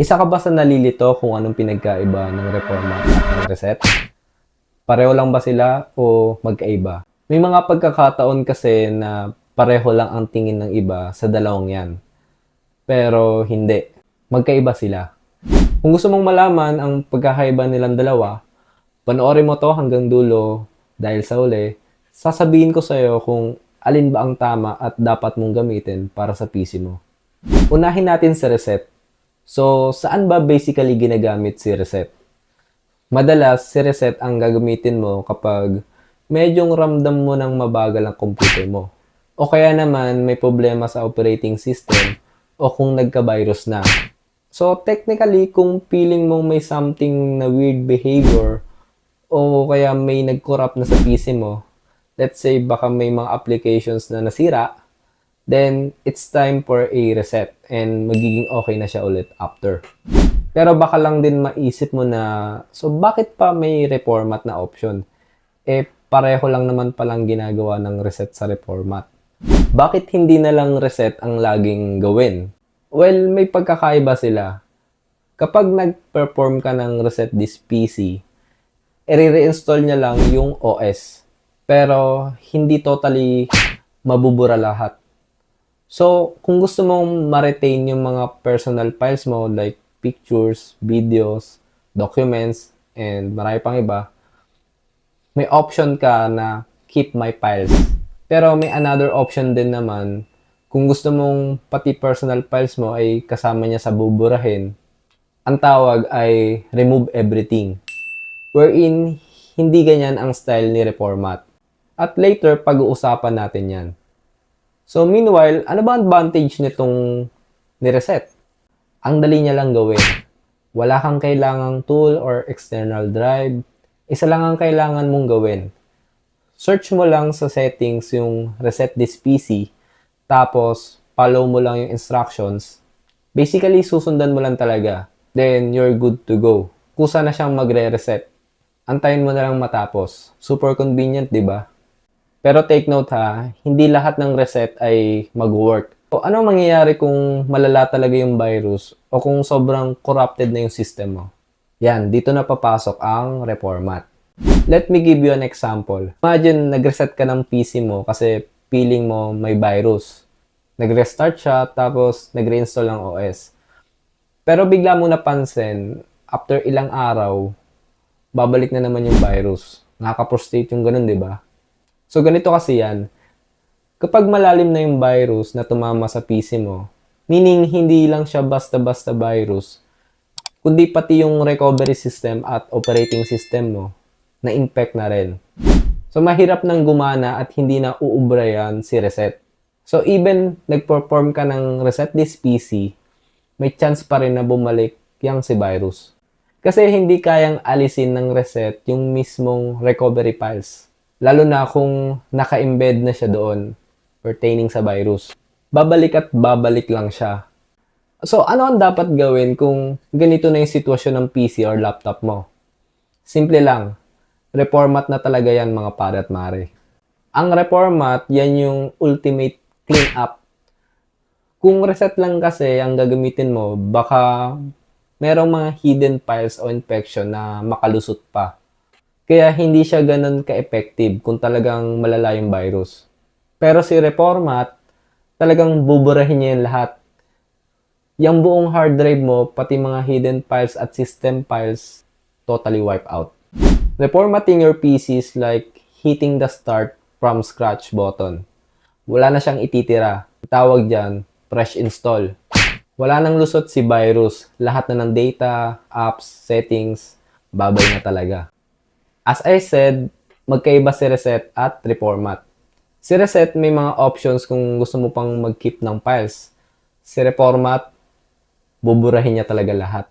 Isa ka ba sa nalilito kung anong pinagkaiba ng reformat at ng reset? Pareho lang ba sila o magkaiba? May mga pagkakataon kasi na pareho lang ang tingin ng iba sa dalawang yan. Pero hindi. Magkaiba sila. Kung gusto mong malaman ang pagkakaiba nilang dalawa, panoorin mo to hanggang dulo dahil sa uli, sasabihin ko sa iyo kung alin ba ang tama at dapat mong gamitin para sa PC mo. Unahin natin sa reset. So, saan ba basically ginagamit si reset? Madalas, si reset ang gagamitin mo kapag medyong ramdam mo ng mabagal ang computer mo. O kaya naman may problema sa operating system o kung nagka-virus na. So, technically, kung feeling mong may something na weird behavior o kaya may nag-corrupt na sa PC mo, let's say baka may mga applications na nasira, then it's time for a reset and magiging okay na siya ulit after. Pero baka lang din maisip mo na, so bakit pa may reformat na option? Pareho lang naman palang ginagawa ng reset sa reformat. Bakit hindi na lang reset ang laging gawin? Well, may pagkakaiba sila. Kapag nag-perform ka ng reset this PC, i-reinstall niya lang yung OS. Pero hindi totally mabubura lahat. So, kung gusto mong ma-retain yung mga personal files mo like pictures, videos, documents, and marami pang iba, may option ka na keep my files. Pero may another option din naman kung gusto mong pati personal files mo ay kasama niya sa buburahin. Ang tawag ay remove everything. Wherein hindi ganyan ang style ni reformat. At later, pag-uusapan natin yan. So, meanwhile, ano ba ang advantage nitong ni-reset? Ang dali niya lang gawin. Wala kang kailangang tool or external drive. Isa lang ang kailangan mong gawin. Search mo lang sa settings yung reset this PC, tapos follow mo lang yung instructions. Basically, susundan mo lang talaga. Then, you're good to go. Kusa na siyang magre-reset. Antayin mo na lang matapos. Super convenient, di ba? Pero take note ha, hindi lahat ng reset ay mag-work. O ano mangyayari kung malala talaga yung virus o kung sobrang corrupted na yung system mo? Yan, dito na papasok ang reformat. Let me give you an example. Imagine nag-reset ka ng PC mo kasi feeling mo may virus. Nag-restart siya tapos nag-reinstall ng OS. Pero bigla mo napansin, after ilang araw, babalik na naman yung virus. Nakaka-frustrate yung ganun, di ba? So, ganito kasi yan. Kapag malalim na yung virus na tumama sa PC mo, meaning hindi lang siya basta-basta virus, kundi pati yung recovery system at operating system mo, na-infect na rin. So, mahirap nang gumana at hindi na uubra yan si reset. So, even nag-perform ka ng reset this PC, may chance pa rin na bumalik yang si virus. Kasi hindi kayang alisin ng reset yung mismong recovery files. Lalo na kung naka-embed na siya doon pertaining sa virus. Babalik at babalik lang siya. So, ano ang dapat gawin kung ganito na yung sitwasyon ng PC or laptop mo? Simple lang. Reformat na talaga yan mga pare at mare. Ang reformat, yan yung ultimate cleanup. Kung reset lang kasi ang gagamitin mo, baka merong mga hidden files o infection na makalusot pa. Kaya hindi siya ganun ka-effective kung talagang malala yung virus. Pero si reformat, talagang buburahin niya yung lahat. Yung buong hard drive mo, pati mga hidden files at system files, totally wipe out. Reformatting your PC is like hitting the start from scratch button. Wala na siyang ititira. Tawag dyan, fresh install. Wala nang lusot si virus. Lahat na ng data, apps, settings, babay na talaga. As I said, magkaiba si reset at reformat. Si reset may mga options kung gusto mo pang mag-keep ng files. Si reformat, buburahin niya talaga lahat.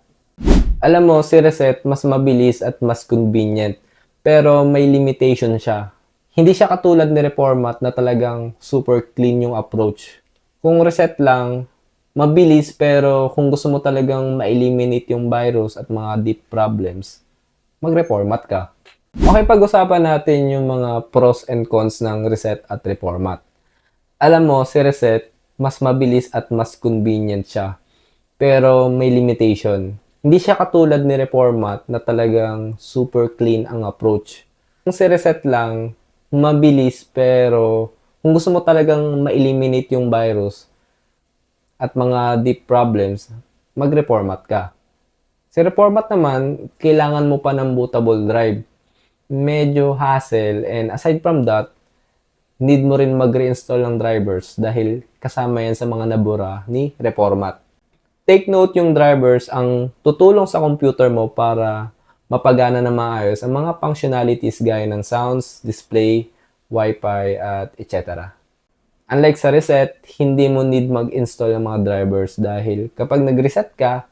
Alam mo, si reset mas mabilis at mas convenient, pero may limitation siya. Hindi siya katulad ni reformat na talagang super clean yung approach. Kung reset lang, mabilis pero kung gusto mo talagang ma-eliminate yung virus at mga deep problems, mag-reformat ka. Okay, pag-usapan natin yung mga pros and cons ng reset at reformat. Alam mo, si reset, mas mabilis at mas convenient siya. pero may limitation. Hindi siya katulad ni Reformat na talagang super clean ang approach. Kung si Reset lang, mabilis pero kung gusto mo talagang ma-eliminate yung virus at mga deep problems, mag-reformat ka. Si Reformat naman, kailangan mo pa ng bootable drive. Medyo hassle, and aside from that, need mo rin mag-reinstall ng drivers dahil kasama yan sa mga nabura ni Reformat. Take note, yung drivers ang tutulong sa computer mo para mapagana na maayos ang mga functionalities gaya ng sounds, display, Wi-Fi, at etc. Unlike sa Reset, hindi mo need mag-install ng mga drivers dahil kapag nag-reset ka,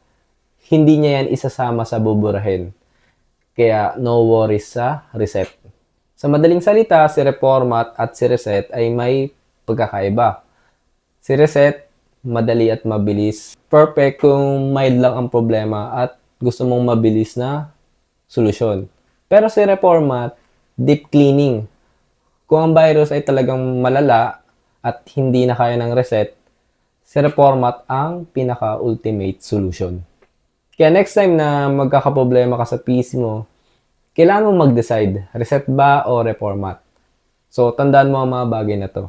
hindi niya yan isasama sa buburahin. Kaya no worries sa Reset. Sa madaling salita, si Reformat at si Reset ay may pagkakaiba. Si Reset, madali at mabilis. Perfect kung mild lang ang problema at gusto mong mabilis na solusyon. Pero si Reformat, deep cleaning. Kung ang virus ay talagang malala at hindi na kaya ng Reset, si Reformat ang pinaka-ultimate solution. Kaya next time na magkakaproblema ka sa PC mo, kailangan mo mag-decide, reset ba o reformat. So, tandaan mo ang mga bagay na to.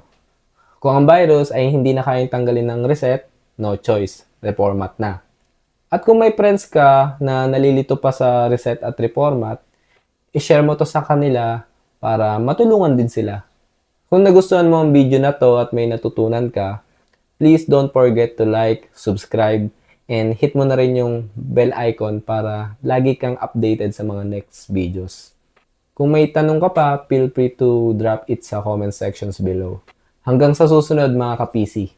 Kung ang virus ay hindi na kayang tanggalin ng reset, no choice, reformat na. At kung may friends ka na nalilito pa sa reset at reformat, i-share mo to sa kanila para matulungan din sila. Kung nagustuhan mo ang video na to at may natutunan ka, please don't forget to like, subscribe, and hit mo na rin yung bell icon para lagi kang updated sa mga next videos. Kung may tanong ka pa, feel free to drop it sa comment sections below. Hanggang sa susunod mga ka-PC.